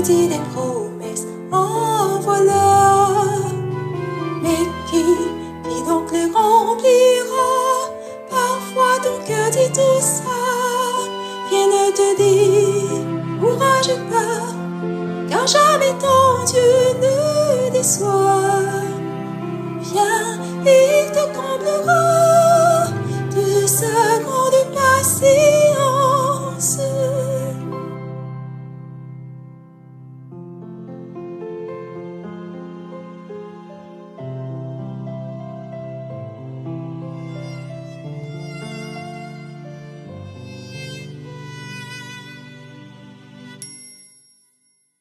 tu dis des promesses, en voilà. Mais qui donc les remplira? Parfois ton cœur dit tout ça. Rien ne te dit, courage pas, car jamais ton Dieu ne déçoit. Viens, il te comblera de sa grande patience.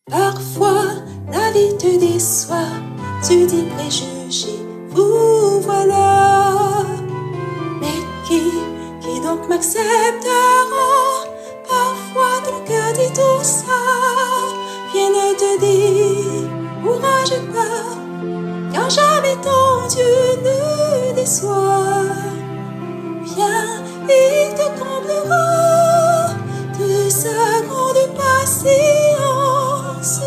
Parfois, la vie te déçoit, tu dis préjugé, vous voilà. Mais qui donc m'acceptera? Parfois ton cœur dit tout ça. Rien ne te dit, courage pas, car jamais ton Dieu ne déçoit. Viens, il te comblera de sa grande patience.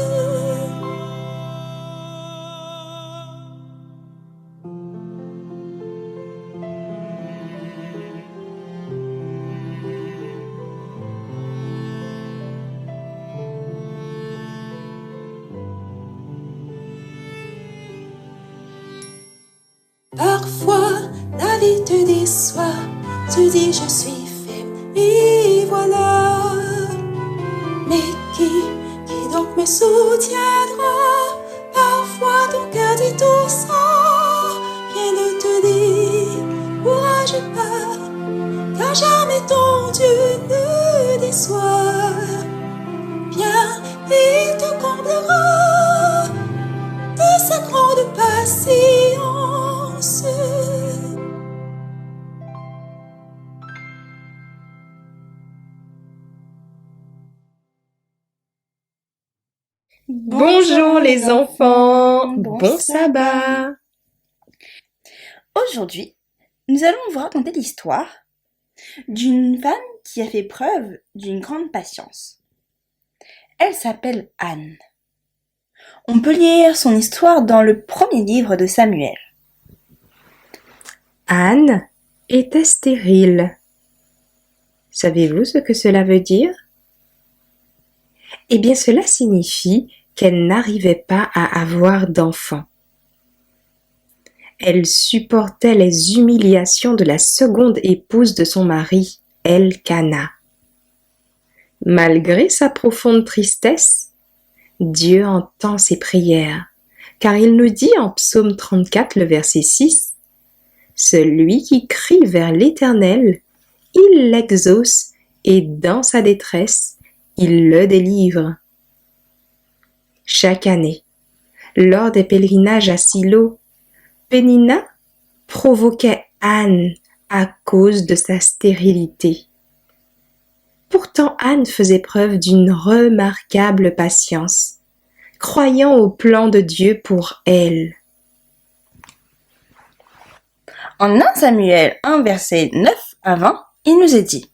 Parfois, la vie te déçoit, tu dis je suis faible, et voilà. Mais qui donc me soutiendra? Parfois ton cœur dit tout ça. Rien ne te dit, courage pas, car jamais ton Dieu ne déçoit. Viens, il te comblera de sa grande patience. Bonjour les enfants, bon sabbat. Aujourd'hui, nous allons vous raconter l'histoire d'une femme qui a fait preuve d'une grande patience. Elle s'appelle Anne. On peut lire son histoire dans le premier livre de Samuel. Anne était stérile. Savez-vous ce que cela veut dire? Eh bien, cela signifie qu'elle n'arrivait pas à avoir d'enfant. Elle supportait les humiliations de la seconde épouse de son mari, Elkana. Malgré sa profonde tristesse, Dieu entend ses prières, car il nous dit en Psaume 34, le verset 6, « Celui qui crie vers l'Éternel, il l'exauce, et dans sa détresse, il le délivre. » Chaque année, lors des pèlerinages à Silo, Pénina provoquait Anne à cause de sa stérilité. Pourtant, Anne faisait preuve d'une remarquable patience, croyant au plan de Dieu pour elle. En 1 Samuel 1, verset 9 à 20, il nous est dit: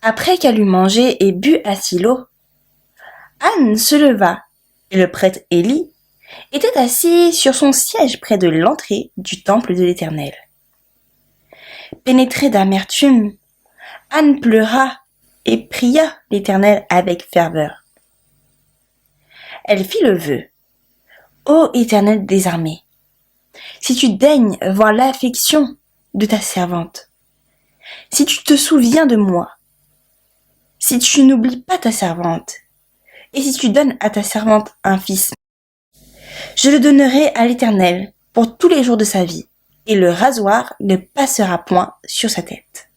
Après qu'elle eut mangé et bu à Silo, Anne se leva, et le prêtre Élie était assis sur son siège près de l'entrée du temple de l'Éternel. Pénétrée d'amertume, Anne pleura et pria l'Éternel avec ferveur. Elle fit le vœu: Ô Éternel des armées, si tu daignes voir l'affliction de ta servante, si tu te souviens de moi, si tu n'oublies pas ta servante, et si tu donnes à ta servante un fils, je le donnerai à l'Éternel pour tous les jours de sa vie, et le rasoir ne passera point sur sa tête.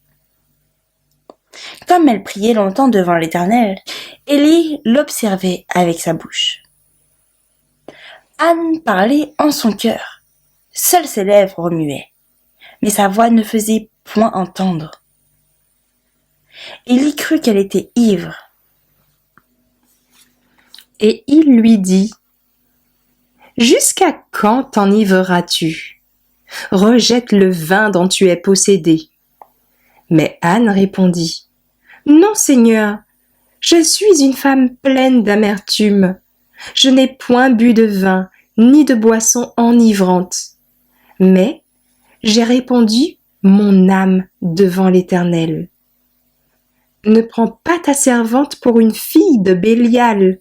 Comme elle priait longtemps devant l'Éternel, Élie l'observait avec sa bouche. Anne parlait en son cœur, seules ses lèvres remuaient, mais sa voix ne faisait point entendre. Élie crut qu'elle était ivre. Et il lui dit: « Jusqu'à quand t'enivreras-tu? Rejette le vin dont tu es possédée. » Mais Anne répondit: « Non, Seigneur, Je suis une femme pleine d'amertume. Je n'ai point bu de vin, ni de boisson enivrante. Mais j'ai répandu mon âme devant l'Éternel. Ne prends pas ta servante pour une fille de Bélial,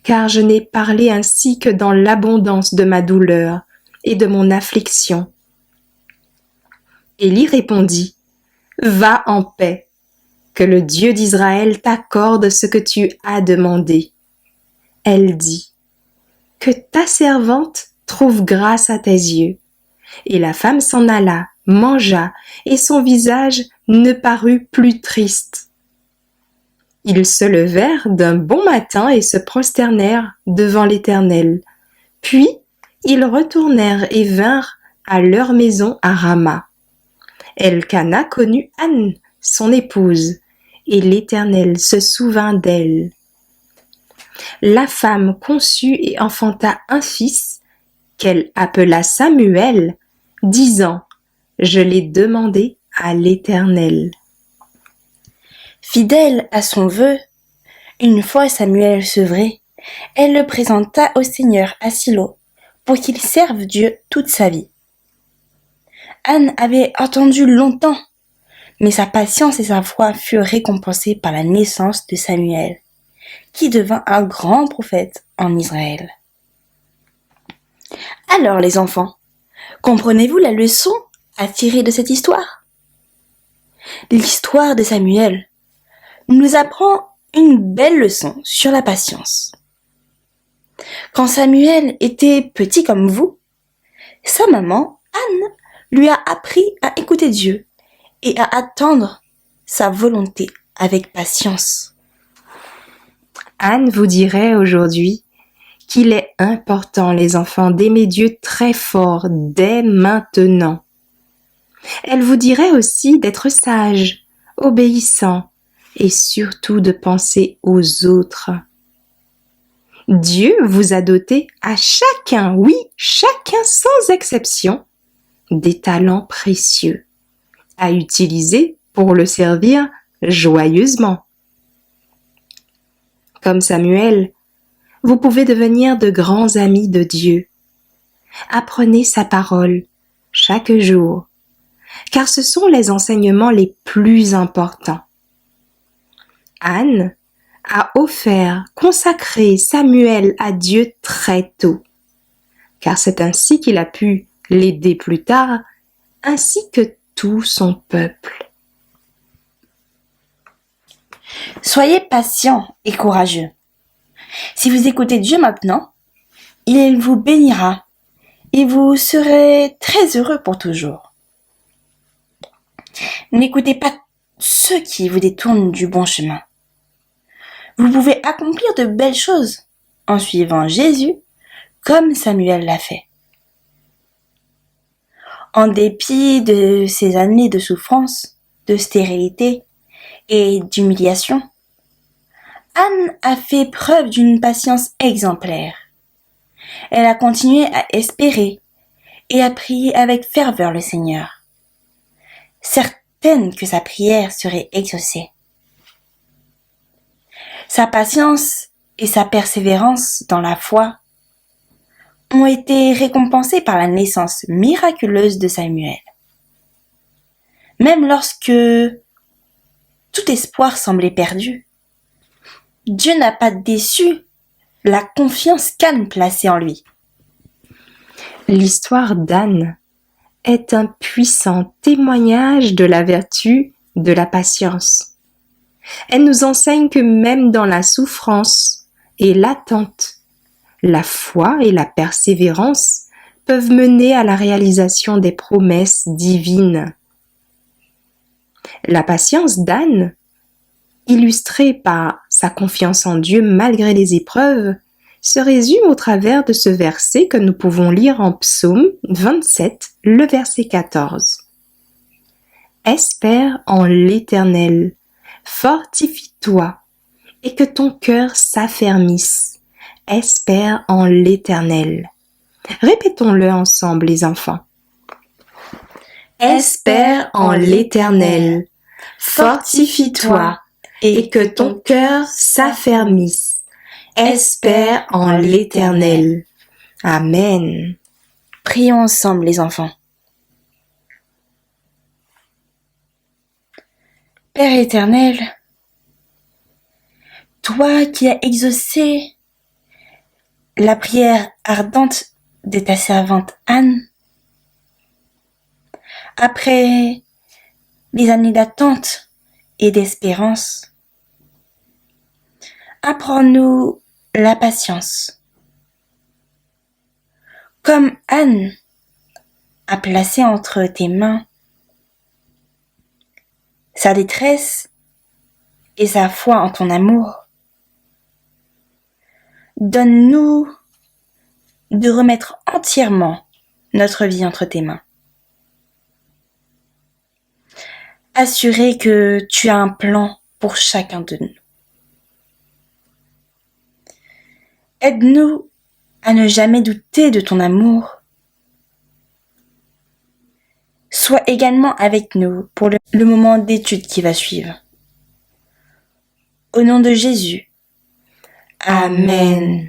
car je n'ai parlé ainsi que dans l'abondance de ma douleur et de mon affliction. Élie répondit, Va en paix, que le Dieu d'Israël t'accorde ce que tu as demandé. Elle dit, Que ta servante trouve grâce à tes yeux. Et la femme s'en alla, mangea, et son visage ne parut plus triste. Ils se levèrent d'un bon matin et se prosternèrent devant l'Éternel. Puis ils retournèrent et vinrent à leur maison à Rama. Elkana connut Anne, son épouse, et l'Éternel se souvint d'elle. La femme conçut et enfanta un fils, qu'elle appela Samuel, disant, Je l'ai demandé à l'Éternel. Fidèle à son vœu, une fois Samuel sevré, elle le présenta au Seigneur à Silo pour qu'il serve Dieu toute sa vie. Anne avait attendu longtemps, mais sa patience et sa foi furent récompensées par la naissance de Samuel, qui devint un grand prophète en Israël. Alors les enfants, comprenez-vous la leçon à tirer de cette histoire? L'histoire de Samuel nous apprend une belle leçon sur la patience. Quand Samuel était petit comme vous, sa maman, Anne, lui a appris à écouter Dieu et à attendre sa volonté avec patience. Anne vous dirait aujourd'hui qu'il est important, les enfants, d'aimer Dieu très fort dès maintenant. Elle vous dirait aussi d'être sage, obéissant et surtout de penser aux autres. Dieu vous a doté à chacun, oui, chacun sans exception, des talents précieux à utiliser pour le servir joyeusement. Comme Samuel, vous pouvez devenir de grands amis de Dieu. Apprenez sa parole chaque jour, car ce sont les enseignements les plus importants. Anne a consacré Samuel à Dieu très tôt, car c'est ainsi qu'il a pu l'aider plus tard, ainsi que tout son peuple. Soyez patients et courageux. Si vous écoutez Dieu maintenant, il vous bénira et vous serez très heureux pour toujours. N'écoutez pas ceux qui vous détournent du bon chemin. Vous pouvez accomplir de belles choses en suivant Jésus comme Samuel l'a fait. En dépit de ces années de souffrance, de stérilité et d'humiliation, Anne a fait preuve d'une patience exemplaire. Elle a continué à espérer et à prier avec ferveur le Seigneur, certaine que sa prière serait exaucée. Sa patience et sa persévérance dans la foi ont été récompensées par la naissance miraculeuse de Samuel. Même lorsque tout espoir semblait perdu, Dieu n'a pas déçu la confiance qu'Anne plaçait en lui. L'histoire d'Anne est un puissant témoignage de la vertu de la patience. Elle nous enseigne que même dans la souffrance et l'attente, la foi et la persévérance peuvent mener à la réalisation des promesses divines. La patience d'Anne, illustrée par sa confiance en Dieu malgré les épreuves, se résume au travers de ce verset que nous pouvons lire en Psaume 27, le verset 14. Espère en l'Éternel, fortifie-toi, et que ton cœur s'affermisse. Espère en l'Éternel. Répétons-le ensemble, les enfants. Espère en l'Éternel, fortifie-toi, et que ton cœur s'affermisse. Espère en l'Éternel. Amen. Prions ensemble les enfants. Père éternel, toi qui as exaucé la prière ardente de ta servante Anne, après des années d'attente et d'espérance, apprends-nous la patience. Comme Anne a placé entre tes mains sa détresse et sa foi en ton amour, donne-nous de remettre entièrement notre vie entre tes mains. Assurer que tu as un plan pour chacun de nous. Aide-nous à ne jamais douter de ton amour. Sois également avec nous pour le moment d'étude qui va suivre. Au nom de Jésus. Amen.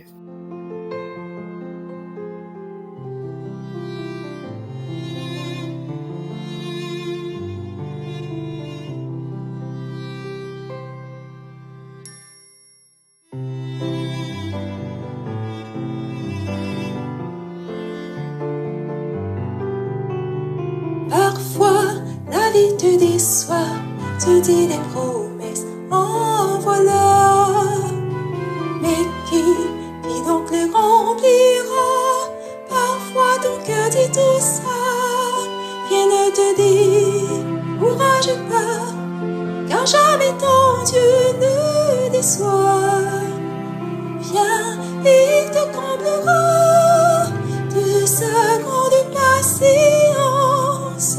Parfois, la vie te déçoit, tu dis des promesses en voilà. Mais qui donc les remplira? Parfois ton cœur dit tout ça. Rien ne te dit, courage pas, car jamais ton Dieu ne déçoit. Viens, il te comblera de sa grande patience.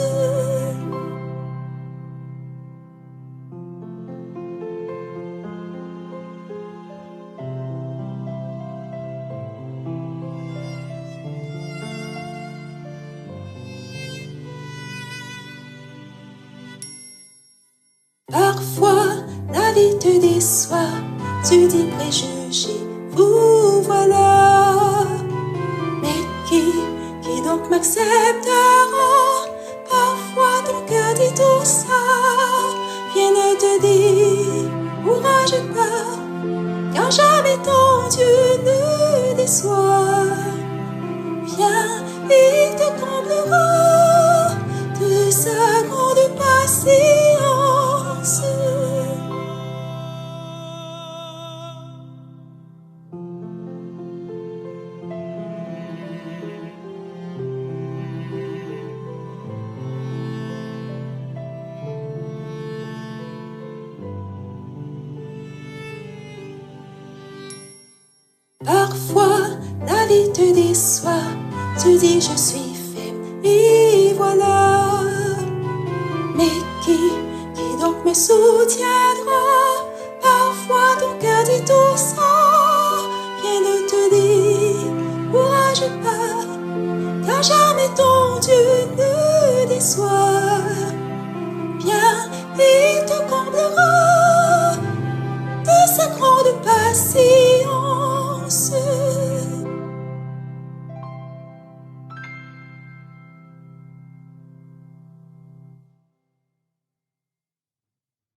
Parfois, la vie te déçoit, tu dis préjugé, vous voilà. Mais qui donc m'acceptera? Parfois ton cœur dit tout ça. Rien ne te dit, courage pas, car jamais ton Dieu ne déçoit. Viens, il te comblera de sa grande patience. Parfois, la vie te déçoit, tu dis je suis faible, et voilà. Mais qui donc me soutiendra?